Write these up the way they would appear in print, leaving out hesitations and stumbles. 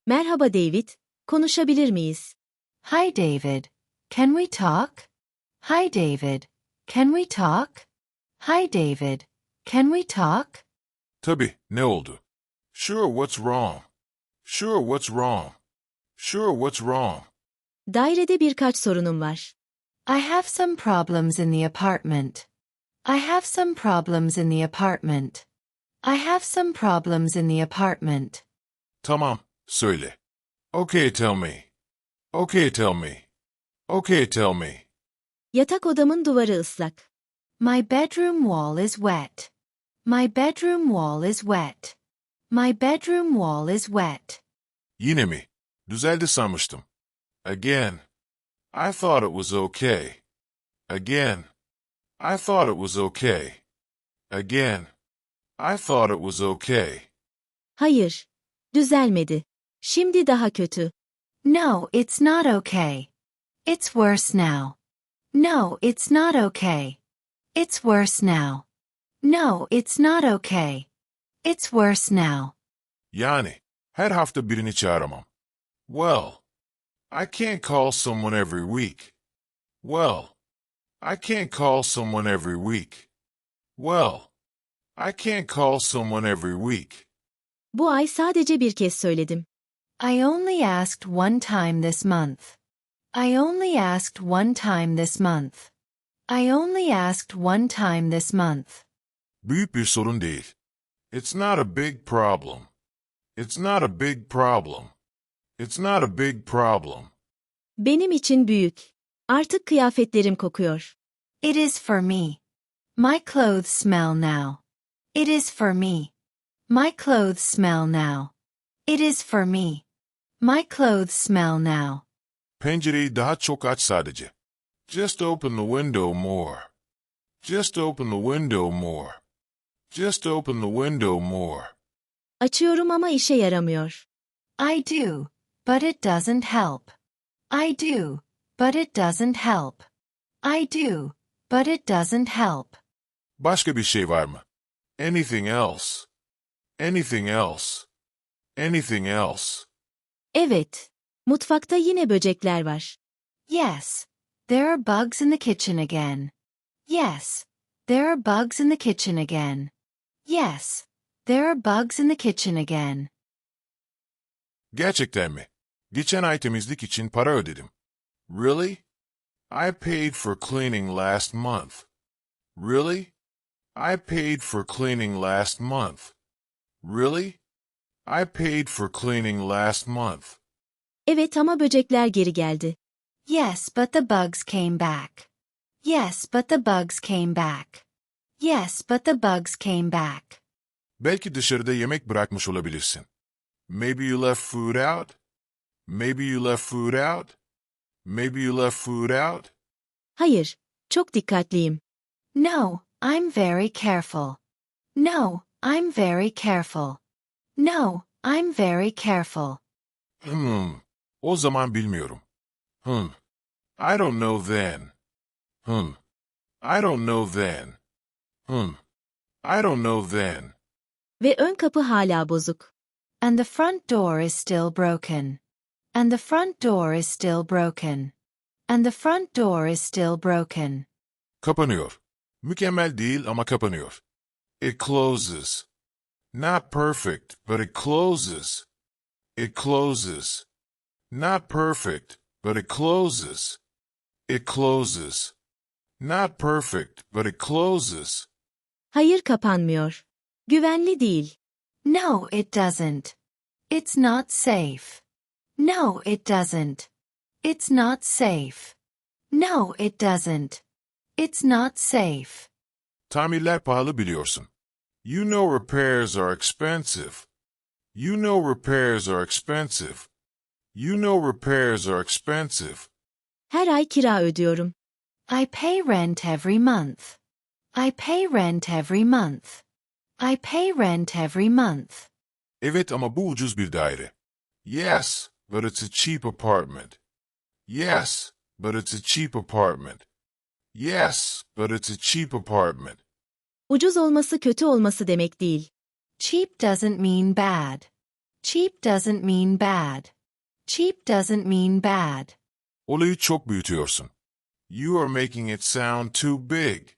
Merhaba David, konuşabilir miyiz? Hi David, can we talk? Hi David, can we talk? Hi David, can we talk? Tabii, ne oldu? Sure, what's wrong? Sure, what's wrong? Sure, what's wrong? Dairede birkaç sorunum var. I have some problems in the apartment. I have some problems in the apartment. I have some problems in the apartment. Tamam, söyle. Okay, tell me. Okay, tell me. Okay, tell me. Yatak odamın duvarı ıslak. My bedroom wall is wet. My bedroom wall is wet. My bedroom wall is wet. Yine mi? Düzeldi sanmıştım. Again. I thought it was okay. Again. I thought it was okay. Again. I thought it was okay. Hayır, düzelmedi. Şimdi daha kötü. No, it's not okay. It's worse now. No, it's not okay. It's worse now. No, it's not okay. It's worse now. Yani, her hafta birini çağıramam. Well, I can't call someone every week. Well, I can't call someone every week. Well, I can't call someone every week. Bu ay sadece bir kez söyledim. I only asked one time this month. I only asked one time this month. I only asked one time this month. Büyük bir sorun değil. It's not a big problem. It's not a big problem. It's not a big problem. Benim için büyük. Artık kıyafetlerim kokuyor. It is for me. My clothes smell now. It is for me. My clothes smell now. It is for me. My clothes smell now. Pencereyi daha çok aç sadece. Just open the window more. Just open the window more. Just open the window more. Açıyorum ama işe yaramıyor. I do, but it doesn't help. I do, but it doesn't help. I do, but it doesn't help. Başka bir şey var mı? Anything else? Anything else? Anything else? Evet. Mutfakta yine böcekler var. Yes, there are bugs in the kitchen again. Yes, there are bugs in the kitchen again. Yes, there are bugs in the kitchen again. Gerçekten mi? Geçen ay temizlik için para ödedim. Really? I paid for cleaning last month. Really? I paid for cleaning last month. Really? I paid for cleaning last month. Evet ama böcekler geri geldi. Yes, but the bugs came back. Yes, but the bugs came back. Yes, but the bugs came back. Belki dışarıda yemek bırakmış olabilirsin. Maybe you left food out? Maybe you left food out? Maybe you left food out? Hayır, çok dikkatliyim. No, I'm very careful. No, I'm very careful. No, I'm very careful. O zaman bilmiyorum. I don't know then. I don't know then. I don't know then. Ve ön kapı hala bozuk. And the front door is still broken. And the front door is still broken. And the front door is still broken. Kapanıyor. Mükemmel değil ama kapanıyor. It closes. Not perfect, but it closes. It closes. Not perfect, but it closes. It closes. Not perfect, but it closes. Hayır kapanmıyor. Güvenli değil. No, it doesn't. It's not safe. No, it doesn't. It's not safe. No, it doesn't. It's not safe. Tamirler pahalı biliyorsun. You know repairs are expensive. You know repairs are expensive. You know repairs are expensive. Her ay kira ödüyorum. I pay rent every month. I pay rent every month. I pay rent every month. Evet ama bu ucuz bir daire. Yes, but it's a cheap apartment. Yes, but it's a cheap apartment. Yes, but it's a cheap apartment. Ucuz olması kötü olması demek değil. Cheap doesn't mean bad. Cheap doesn't mean bad. Cheap doesn't mean bad. Olayı çok büyütüyorsun. You are making it sound too big.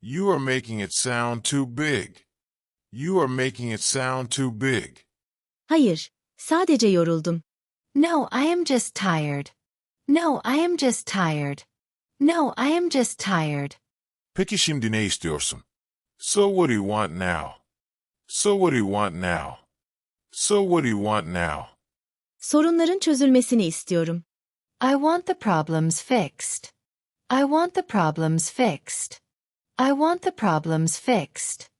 You are making it sound too big. You are making it sound too big. Hayır, sadece yoruldum. No, I am just tired. No, I am just tired. No, I am just tired. Peki şimdi ne istiyorsun? So what do you want now? So what do you want now? So what do you want now? Sorunların çözülmesini istiyorum. I want the problems fixed. I want the problems fixed. I want the problems fixed.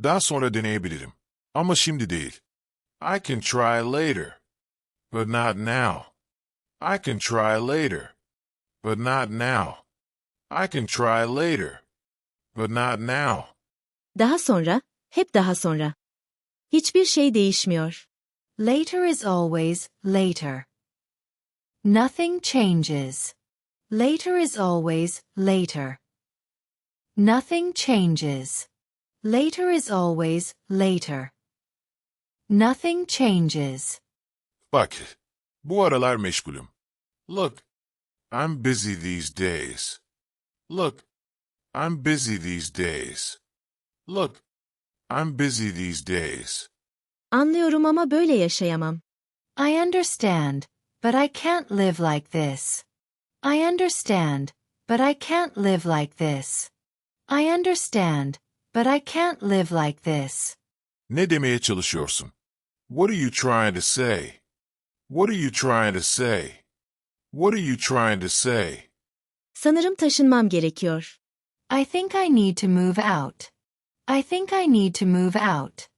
Daha sonra deneyebilirim. Ama şimdi değil. I can try later. But not now. I can try later. But not now. I can try later. But not now. Daha sonra, hep daha sonra. Hiçbir şey değişmiyor. Later is always later. Nothing changes. Later is always later. Nothing changes. Later is always later. Nothing changes. Bak, bu aralar meşgulüm. Look, I'm busy these days. Look, I'm busy these days. Look, I'm busy these days. Anlıyorum ama böyle yaşayamam. I understand, but I can't live like this. I understand, but I can't live like this. I understand, but I can't live like this. Ne demeye çalışıyorsun? What are you trying to say? What are you trying to say? What are you trying to say? Sanırım taşınmam gerekiyor. I think I need to move out. I think I need to move out.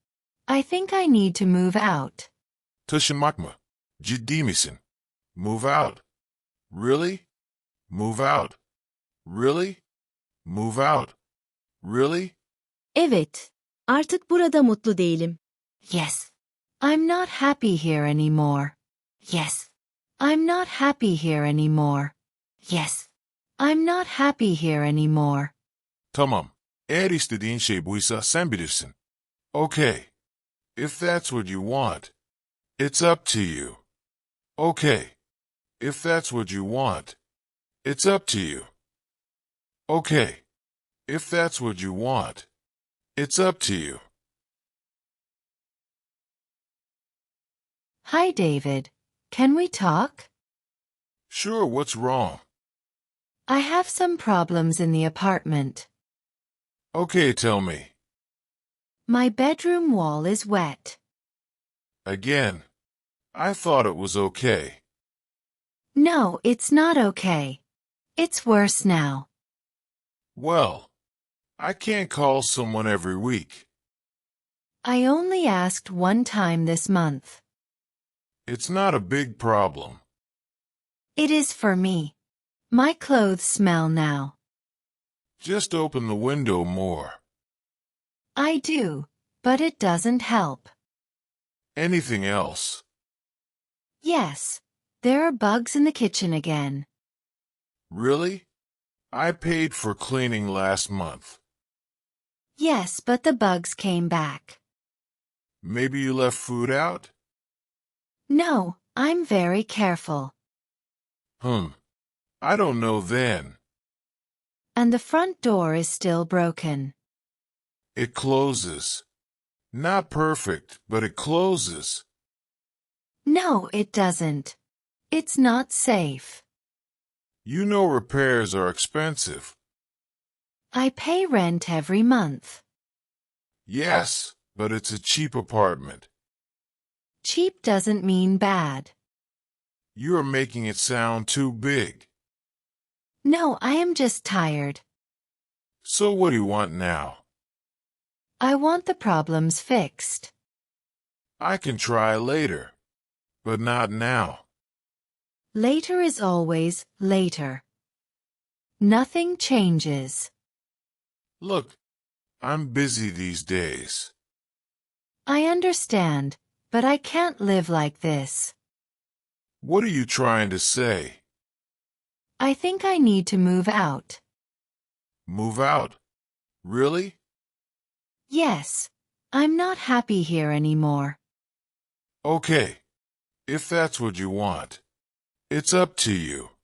I think I need to move out. Taşınmak mı? Ciddi misin? Move out. Really? Move out. Really? Move out. Really? Evet. Artık burada mutlu değilim. Yes. I'm not happy here anymore. Yes. I'm not happy here anymore. Yes. I'm not happy here anymore. Tamam. Eğer istediğin şey buysa sen bilirsin. Okay. If that's what you want, it's up to you. Okay. If that's what you want, it's up to you. Okay. If that's what you want, it's up to you. Hi, David. Can we talk? Sure, what's wrong? I have some problems in the apartment. Okay, tell me. My bedroom wall is wet. Again. I thought it was okay. No, it's not okay. It's worse now. Well, I can't call someone every week. I only asked one time this month. It's not a big problem. It is for me. My clothes smell now. Just open the window more. I do, but it doesn't help. Anything else? Yes, there are bugs in the kitchen again. Really? I paid for cleaning last month. Yes, but the bugs came back. Maybe you left food out? No, I'm very careful. I don't know then. And the front door is still broken. It closes. Not perfect, but it closes. No, it doesn't. It's not safe. You know repairs are expensive. I pay rent every month. Yes, but it's a cheap apartment. Cheap doesn't mean bad. You are making it sound too big. No, I am just tired. So what do you want now? I want the problems fixed. I can try later, but not now. Later is always later. Nothing changes. Look, I'm busy these days. I understand, but I can't live like this. What are you trying to say? I think I need to move out. Move out? Really? Yes, I'm not happy here anymore. Okay. If that's what you want. It's up to you.